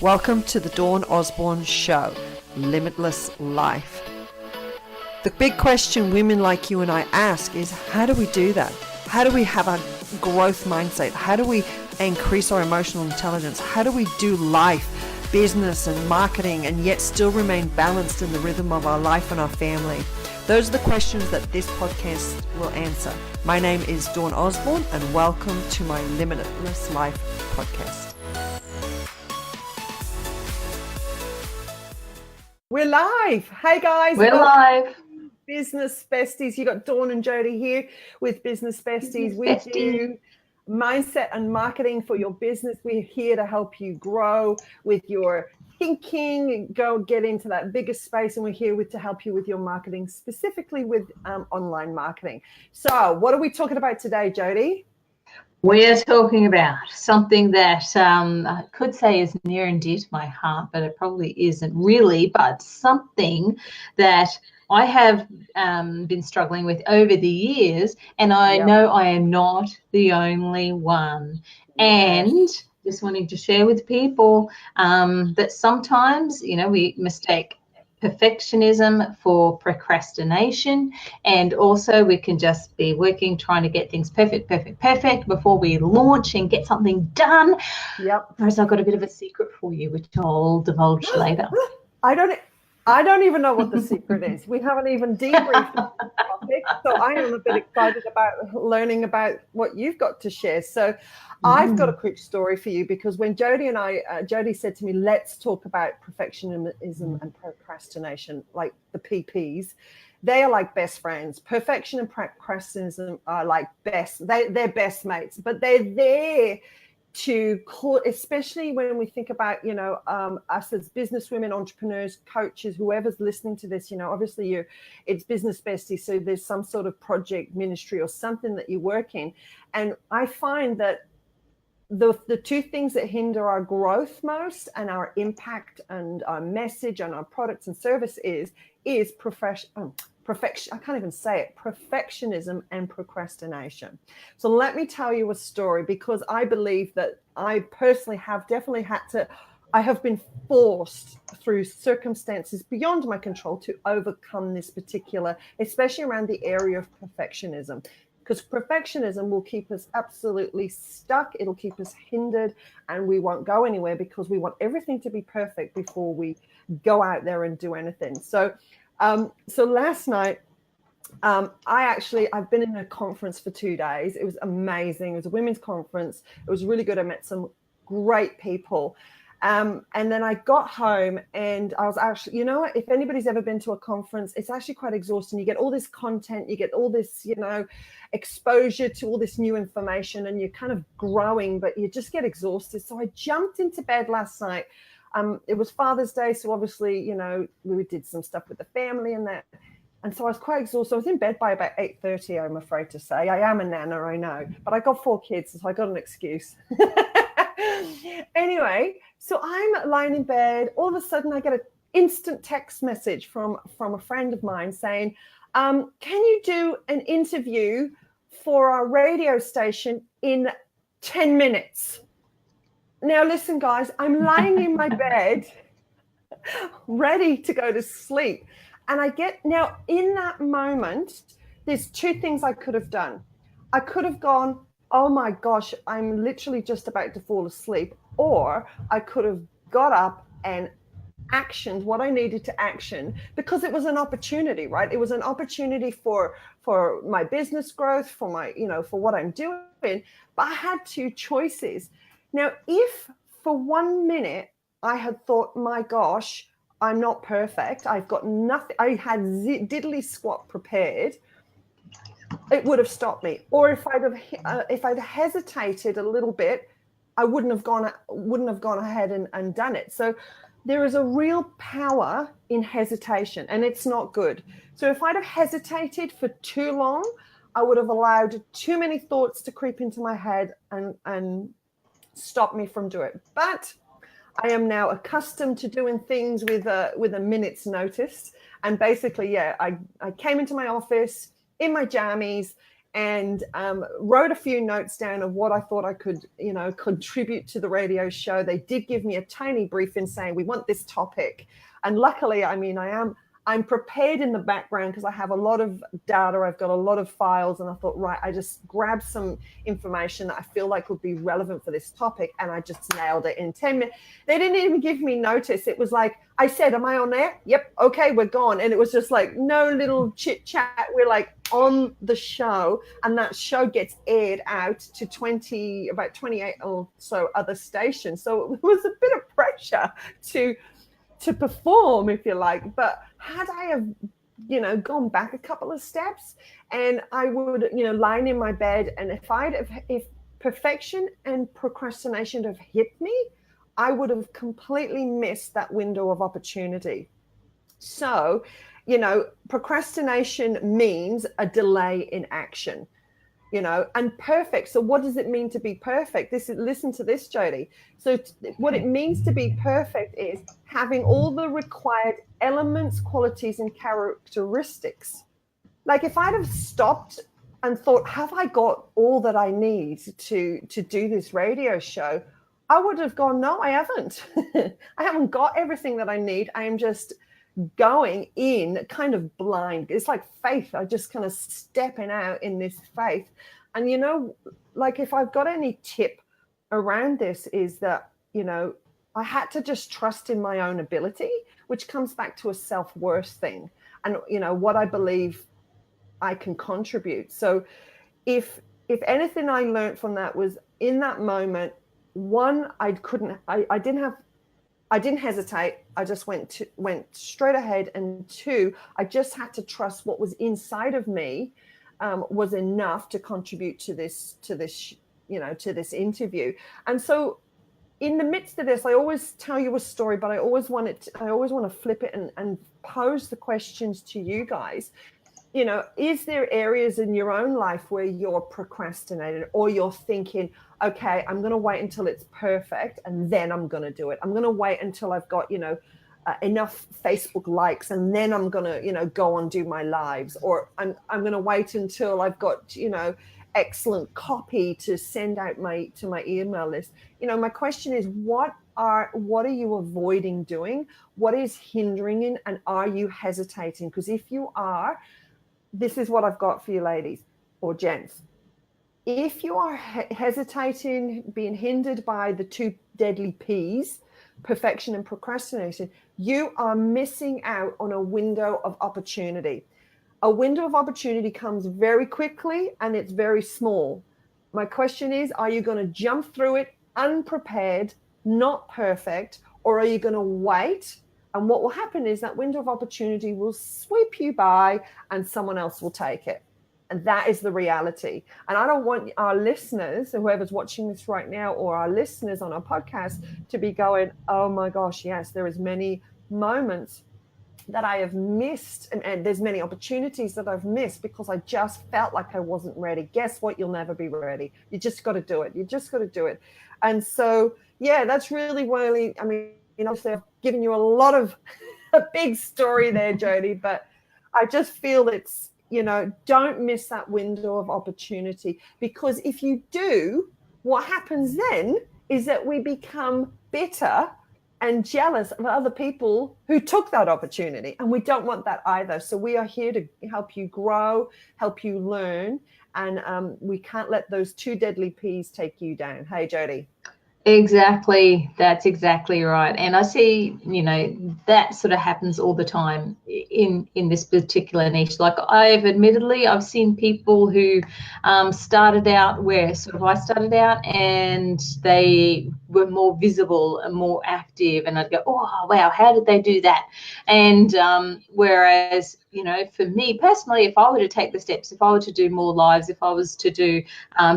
Welcome to the Dawn Osborne Show, Limitless Life. The big question women like you and I ask is, how do we do that? How do we have a growth mindset? How do we increase our emotional intelligence? How do we do life, business and marketing, and yet still remain balanced in the rhythm of our life and our family? Those are the questions that this podcast will answer. My name is Dawn Osborne, and welcome to my Limitless Life podcast. We're live. Hey guys. We're live. Business Besties. You got Dawn and Jody here with Business Besties. We do mindset and marketing for your business. We're here to help you grow with your thinking, go get into that bigger space, and we're here to help you with your marketing, specifically with online marketing. So what are we talking about today, Jody? We're talking about something that I could say is near and dear to my heart, but it probably isn't really, but something that I have been struggling with over the years, and I know I am not the only one. And just wanting to share with people that sometimes, we mistake perfectionism for procrastination, and also we can just be trying to get things perfect before we launch and get something done. Whereas I've got a bit of a secret for you, which I'll divulge later. I don't even know what the secret is. We haven't even debriefed on the topic, so I am a bit excited about learning about what you've got to share. So I've got a quick story for you, because when Jody said to me, let's talk about perfectionism and procrastination, like the PPs. They are like best friends. Perfection and procrastination are like they're best mates, but they're there to call, especially when we think about, us as business women, entrepreneurs, coaches, whoever's listening to this, obviously it's Business Besties. So there's some sort of project, ministry, or something that you work in. And I find that the two things that hinder our growth most and our impact and our message and our products and service is perfection. I can't even say it. Perfectionism and procrastination. So let me tell you a story, because I believe that I personally have definitely I have been forced through circumstances beyond my control to overcome this particular, especially around the area of perfectionism. Because perfectionism will keep us absolutely stuck. It'll keep us hindered, and we won't go anywhere because we want everything to be perfect before we go out there and do anything. So last night, I've been in a conference for 2 days. It was amazing. It was a women's conference. It was really good. I met some great people. And then I got home, and I was actually, if anybody's ever been to a conference, it's actually quite exhausting. You get all this content, you get all this, exposure to all this new information, and you're kind of growing, but you just get exhausted. So I jumped into bed last night. It was Father's Day, so obviously, we did some stuff with the family and that. And so I was quite exhausted. I was in bed by about 8:30, I'm afraid to say. I am a nana, I know, but I got 4 kids, so I got an excuse. Anyway, so I'm lying in bed. All of a sudden, I get an instant text message from a friend of mine saying, can you do an interview for our radio station in 10 minutes? Now, listen, guys, I'm lying in my bed, ready to go to sleep. And now in that moment, there's 2 things I could have done. I could have gone, oh my gosh, I'm literally just about to fall asleep. Or I could have got up and actioned what I needed to action, because it was an opportunity, right? It was an opportunity for my business growth, for my, for what I'm doing. But I had 2 choices. Now, if for 1 minute I had thought, my gosh, I'm not perfect, I've got nothing, I had diddly squat prepared, it would have stopped me. Or if I'd hesitated a little bit, I wouldn't have gone ahead and done it. So there is a real power in hesitation, and it's not good. So if I'd have hesitated for too long, I would have allowed too many thoughts to creep into my head and stop me from doing it. But I am now accustomed to doing things with a minute's notice. And basically, I came into my office in my jammies, and wrote a few notes down of what I thought I could, contribute to the radio show. They did give me a tiny briefing saying, we want this topic. And luckily, I mean, I'm prepared in the background because I have a lot of data. I've got a lot of files, and I thought, right, I just grabbed some information that I feel like would be relevant for this topic, and I just nailed it in 10 minutes. They didn't even give me notice. It was like, I said, am I on there? Yep. Okay, we're gone. And it was just like no little chit chat. We're like on the show, and that show gets aired out to about 28 or so other stations. So it was a bit of pressure to perform, if you like. But had I have, gone back a couple of steps, and I would, lying in my bed, and if perfection and procrastination have hit me, I would have completely missed that window of opportunity. So, procrastination means a delay in action. And perfect. So what does it mean to be perfect? Listen to this, Jody. So what it means to be perfect is having all the required elements, qualities, and characteristics. Like if I'd have stopped and thought, have I got all that I need to do this radio show? I would have gone, no, I haven't. I haven't got everything that I need. I am just going in kind of blind. It's like faith. I just kind of stepping out in this faith. And like if I've got any tip around this is that I had to just trust in my own ability, which comes back to a self-worth thing, and what I believe I can contribute. So if anything I learned from that was, in that moment, one, I didn't hesitate. I just went straight ahead. And two, I just had to trust what was inside of me was enough to contribute to this interview. And so in the midst of this, I always tell you a story, but I always want to flip it and pose the questions to you guys. Is there areas in your own life where you're procrastinating, or you're thinking, okay, I'm going to wait until it's perfect and then I'm going to do it. I'm going to wait until I've got, enough Facebook likes, and then I'm going to, go and do my lives, or I'm going to wait until I've got, excellent copy to send out to my email list. My question is, what are you avoiding doing? What is hindering you, and are you hesitating? Because if you are, this is what I've got for you, ladies or gents. If you are hesitating, being hindered by the two deadly P's, perfection and procrastination, you are missing out on a window of opportunity. A window of opportunity comes very quickly, and it's very small. My question is, are you going to jump through it unprepared, not perfect, or are you going to wait? And what will happen is that window of opportunity will sweep you by and someone else will take it. And that is the reality. And I don't want our listeners, whoever's watching this right now, or our listeners on our podcast, to be going, oh my gosh, yes, there is many moments that I have missed. And there's many opportunities that I've missed because I just felt like I wasn't ready. Guess what? You'll never be ready. You just got to do it. You just got to do it. And so, yeah, that's really, I mean, I've given you a big story there, Jody, but I just feel it's, don't miss that window of opportunity, because if you do, what happens then is that we become bitter and jealous of other people who took that opportunity. And we don't want that either. So we are here to help you grow, help you learn. And we can't let those two deadly P's take you down. Hey, Jody. Exactly. That's exactly right. And I see, that sort of happens all the time in this particular niche. Like I've seen people who started out where sort of I started out, and they were more visible and more active, and I'd go, oh, wow, how did they do that? And whereas, for me personally, if I were to take the steps, if I were to do more lives, if I was to do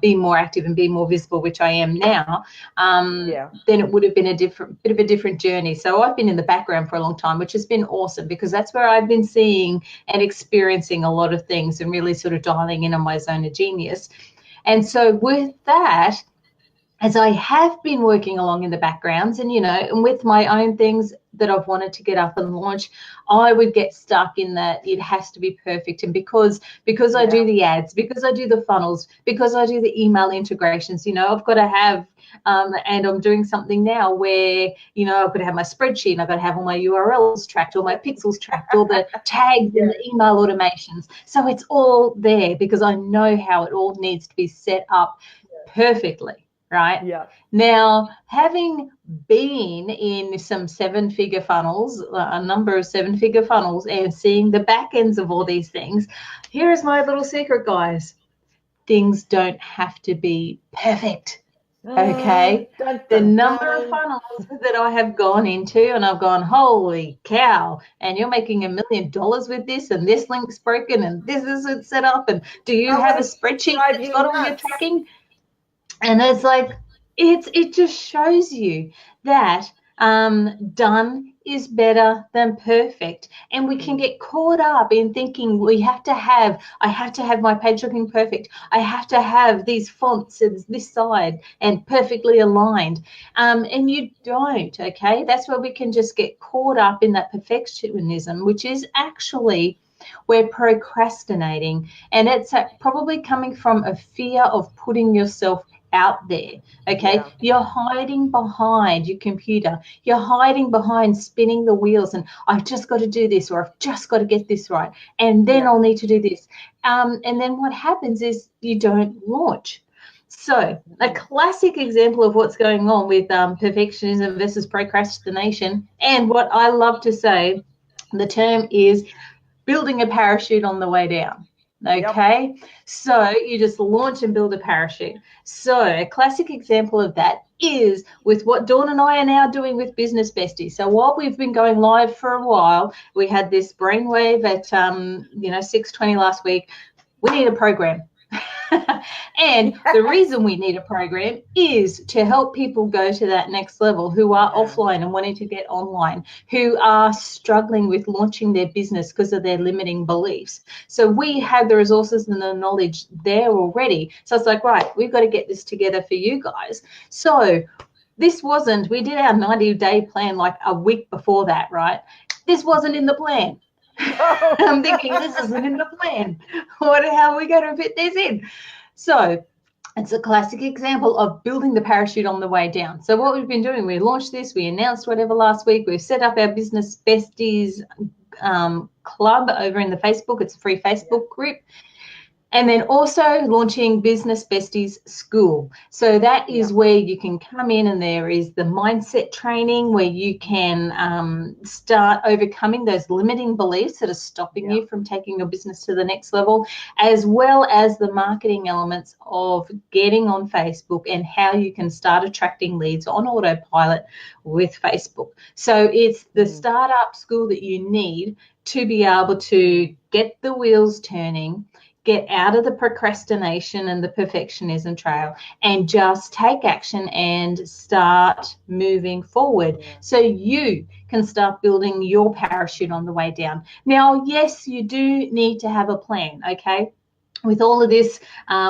be more active and be more visible, which I am now, then it would have been a bit of a different journey. So I've been in the background for a long time, which has been awesome, because that's where I've been seeing and experiencing a lot of things and really sort of dialing in on my zone of genius. And so with that, as I have been working along in the backgrounds and, you know, and with my own things that I've wanted to get up and launch, I would get stuck in that it has to be perfect. And because I do the ads, because I do the funnels, because I do the email integrations, you know, I've got to have, and I'm doing something now where, you know, I've got to have my spreadsheet, and I've got to have all my URLs tracked, all my pixels tracked, all the tags and the email automations. So it's all there because I know how it all needs to be set up perfectly. Right? Yeah. Now, having been in some seven-figure funnels, a number of seven-figure funnels, and seeing the back ends of all these things, here is my little secret, guys. Things don't have to be perfect. Okay? The number of funnels that I have gone into, and I've gone, holy cow, and you're making $1 million with this, and this link's broken, and this isn't set up, and do you have a spreadsheet that's got all your tracking? And it's like, it just shows you that done is better than perfect. And we can get caught up in thinking I have to have my page looking perfect. I have to have these fonts and this side and perfectly aligned. And you don't, okay? That's where we can just get caught up in that perfectionism, which is actually we're procrastinating. And it's probably coming from a fear of putting yourself out there. Okay, you're hiding behind your computer, you're hiding behind spinning the wheels, and I've just got to do this, or I've just got to get this right, and then I'll need to do this, and then what happens is you don't launch. So a classic example of what's going on with perfectionism versus procrastination, and what I love to say, the term is building a parachute on the way down. Okay, so you just launch and build a parachute. So a classic example of that is with what Dawn and I are now doing with Business Besties. So while we've been going live for a while, we had this brainwave at 6:20 last week. We need a program. And the reason we need a program is to help people go to that next level who are offline and wanting to get online, who are struggling with launching their business because of their limiting beliefs. So we have the resources and the knowledge there already. So it's like, right, we've got to get this together for you guys. So we did our 90-day plan like a week before that, right? This wasn't in the plan. I'm thinking, this isn't in the plan. How are we going to fit this in? So it's a classic example of building the parachute on the way down. So what we've been doing, we launched this, we announced whatever last week, we've set up our Business Besties club over in the Facebook. It's a free Facebook group. And then also launching Business Besties School. So that is where you can come in, and there is the mindset training where you can start overcoming those limiting beliefs that are stopping you from taking your business to the next level, as well as the marketing elements of getting on Facebook and how you can start attracting leads on autopilot with Facebook. So it's the startup school that you need to be able to get the wheels turning, get out of the procrastination and the perfectionism trail, and just take action and start moving forward so you can start building your parachute on the way down. Now, yes, you do need to have a plan, okay? With all of this,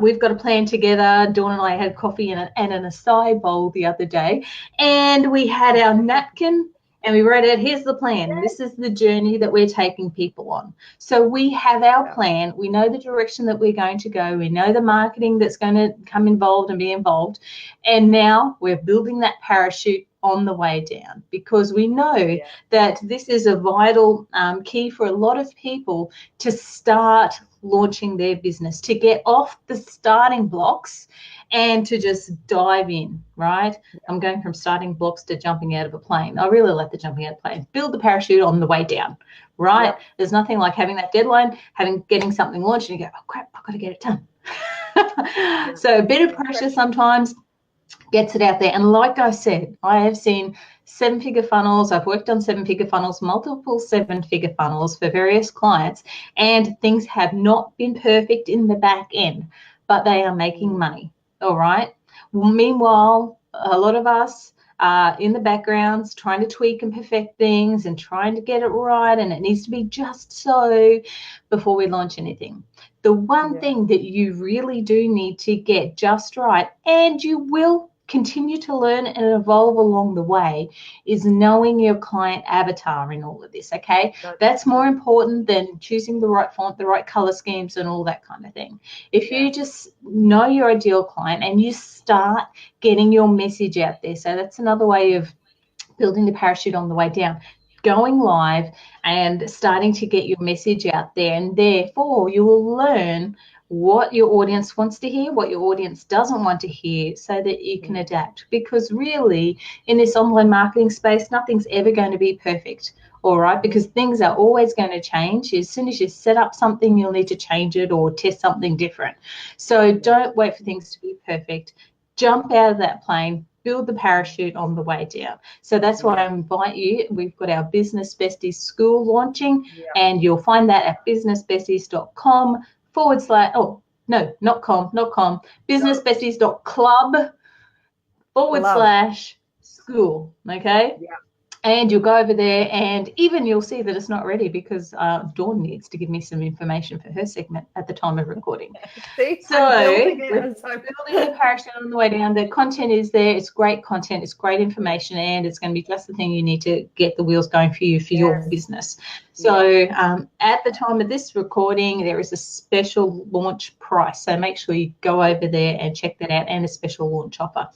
we've got a plan together. Dawn and I had coffee and an acai bowl the other day, and we had our napkin, and we wrote out, here's the plan. This is the journey that we're taking people on. So we have our plan. We know the direction that we're going to go. We know the marketing that's going to come involved and be involved. And now we're building that parachute on the way down, because we know that this is a vital key for a lot of people to start launching their business, to get off the starting blocks and to just dive in, right? I'm going from starting blocks to jumping out of a plane. I really like the jumping out of planes. Build the parachute on the way down, right? There's nothing like having that deadline, getting something launched, and you go, oh crap, I've got to get it done. So a bit of pressure sometimes gets it out there. And like I said, I have seen 7-figure funnels. I've worked on 7-figure funnels, multiple 7-figure funnels for various clients, and things have not been perfect in the back end, but they are making money. All right. Well, meanwhile, a lot of us are in the backgrounds trying to tweak and perfect things and trying to get it right, and it needs to be just so before we launch anything. The one thing that you really do need to get just right, and you will continue to learn and evolve along the way is knowing your client avatar in all of this, okay? That's more important than choosing the right font, the right color schemes, and all that kind of thing. If you just know your ideal client and you start getting your message out there, so that's another way of building the parachute on the way down, going live and starting to get your message out there, and therefore you will learn what your audience wants to hear, what your audience doesn't want to hear, so that you can adapt. Because really, in this online marketing space, nothing's ever going to be perfect, all right? Because things are always going to change. As soon as you set up something, you'll need to change it or test something different. So don't wait for things to be perfect. Jump out of that plane, build the parachute on the way down. So that's why I invite you. We've got our Business Besties school launching, and you'll find that at businessbesties.com / oh, no, not com, businessbesties.club / school, okay? Yeah. And you'll go over there, and even you'll see that it's not ready because Dawn needs to give me some information for her segment at the time of recording. See, so building the parachute on the way down. The content is there. It's great content. It's great information, and it's going to be just the thing you need to get the wheels going for you for your business. So at the time of this recording, there is a special launch price. So make sure you go over there and check that out, and a special launch offer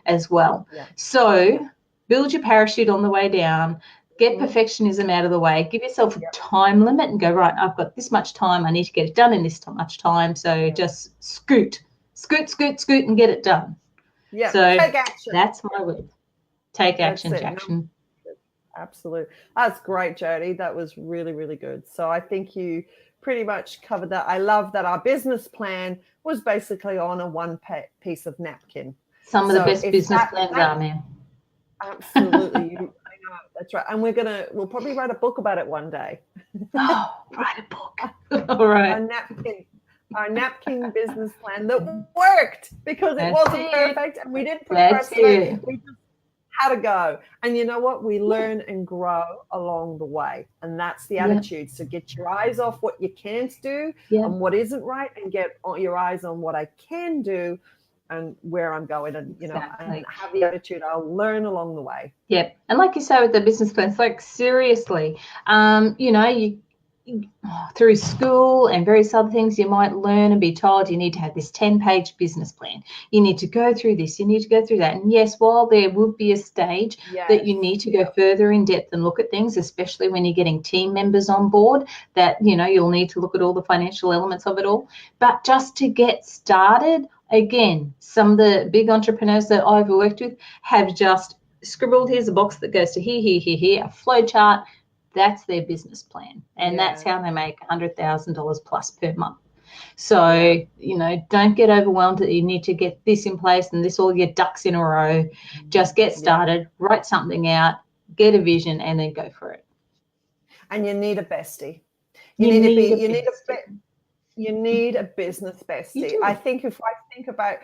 as well. Yeah. So build your parachute on the way down, get perfectionism out of the way, give yourself a time limit and go, right, I've got this much time, I need to get it done in this much time. So just scoot and get it done. Yeah, so take action. That's my word. Take action, Jackson. Absolutely. That's great, Jody. That was really, really good. So I think you pretty much covered that. I love that our business plan was basically on a one-piece of napkin. Some of the best business plans are, man. Absolutely. I know, that's right. And we'll probably write a book about it one day. Write a book. All right. Our napkin business plan that worked because it wasn't perfect and we didn't procrastinate. We just had to go. And you know what? We learn and grow along the way. And that's the attitude. So get your eyes off what you can't do and what isn't right, and get your eyes on what I can do and where I'm going, and and have the attitude I'll learn along the way. Yep. And like you say with the business plans, like seriously, you through school and various other things, you might learn and be told you need to have this 10-page business plan. You need to go through this, you need to go through that. And yes, while there would be a stage that you need to go further in depth and look at things, especially when you're getting team members on board, that you'll need to look at all the financial elements of it all. But just to get started, again, some of the big entrepreneurs that I've worked with have just scribbled, here's a box that goes to here, a flow chart. That's their business plan. And that's how they make $100,000 plus per month. So, don't get overwhelmed that you need to get this in place and this, all your ducks in a row. Just get started, write something out, get a vision, and then go for it. And you need a bestie. You need a business bestie. I think if about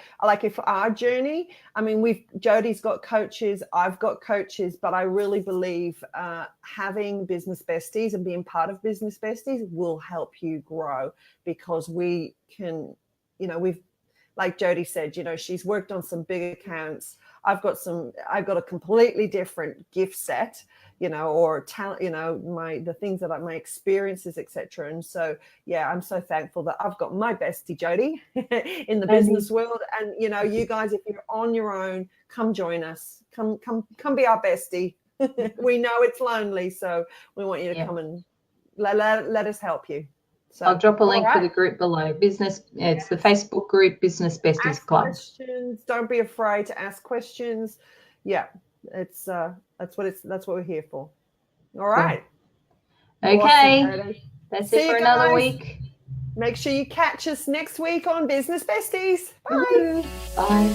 if our journey, I mean, Jody's got coaches, I've got coaches, but I really believe having business besties and being part of business besties will help you grow, because we can, we've, like Jody said, she's worked on some big accounts. I've got a completely different gift set, or talent, the things that my experiences, etc. And so, I'm so thankful that I've got my bestie Jody in the business world. And you guys, if you're on your own, come join us. Come be our bestie. We know it's lonely, so we want you to come and let us help you. So, I'll drop a link for the group below. It's the Facebook group, Business Besties Club. Questions. Don't be afraid to ask questions. Yeah, it's that's what we're here for. All right. Okay. Awesome. That's it for another week. Make sure you catch us next week on Business Besties. Bye. Bye.